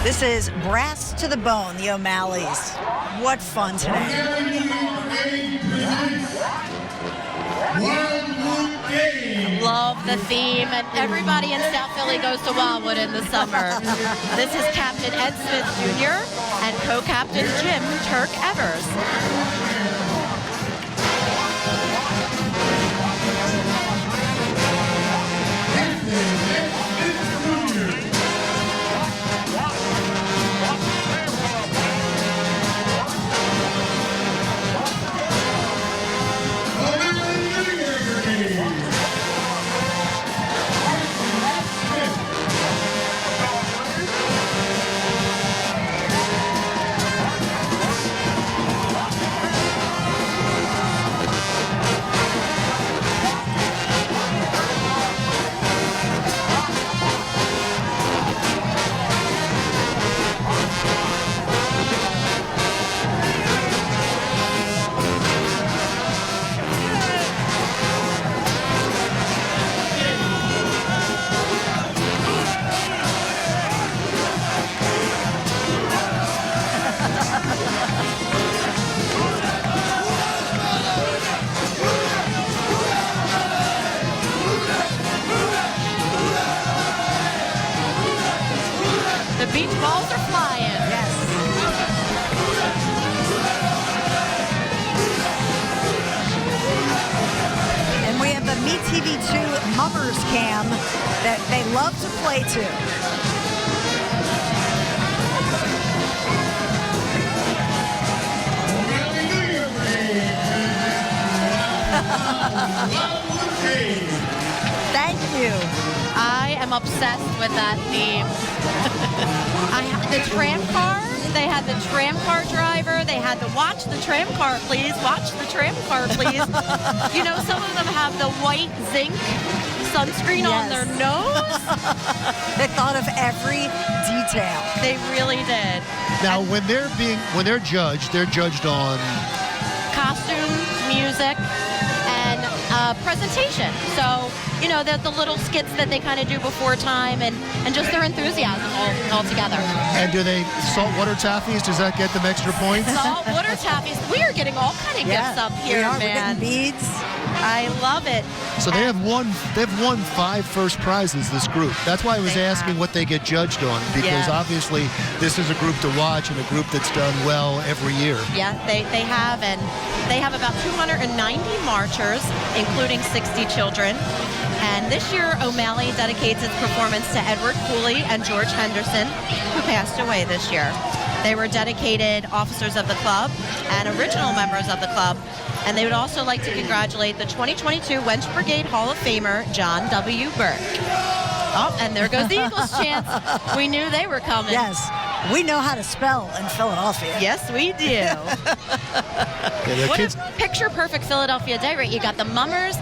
This is Brass to the Bone, the O'Malleys. What fun today. Wildwood Days. Love the theme, and everybody in South Philly goes to Wildwood in the summer. This is Captain Ed Smith Jr. and co-captain Jim Turk Evers. The beach balls are flying. Yes. And we have the MeTV2 Mummers Cam that they love to play to. Thank you. I am obsessed with that theme. The tram car, they had the tram car driver, they had the watch the tram car please, watch the tram car please. You know, some of them have the white zinc sunscreen on their nose. They thought of every detail. They really did. Now, when they're judged on Costume, music, and presentation. So, you know, the little skits that they kind of do before time and just their enthusiasm all together. And do they saltwater taffies? Does that get them extra points? Saltwater taffies. We are getting all kind of gifts up here, we are. man. We're getting beads. I love it. So they've won 5 first prizes, this group. That's why I was asking what they get judged on, because obviously this is a group to watch and a group that's done well every year. Yeah, they have, and they have about 290 marchers, including 60 children. And this year, O'Malley dedicates its performance to Edward Cooley and George Henderson, who passed away this year. They were dedicated officers of the club and original members of the club. And they would also like to congratulate the 2022 Wench Brigade Hall of Famer, John W. Burke. Oh, and there goes the Eagles chants. We knew they were coming. Yes, we know how to spell in Philadelphia. Yes, we do. Yeah, What a picture-perfect Philadelphia day, right? You got the Mummers,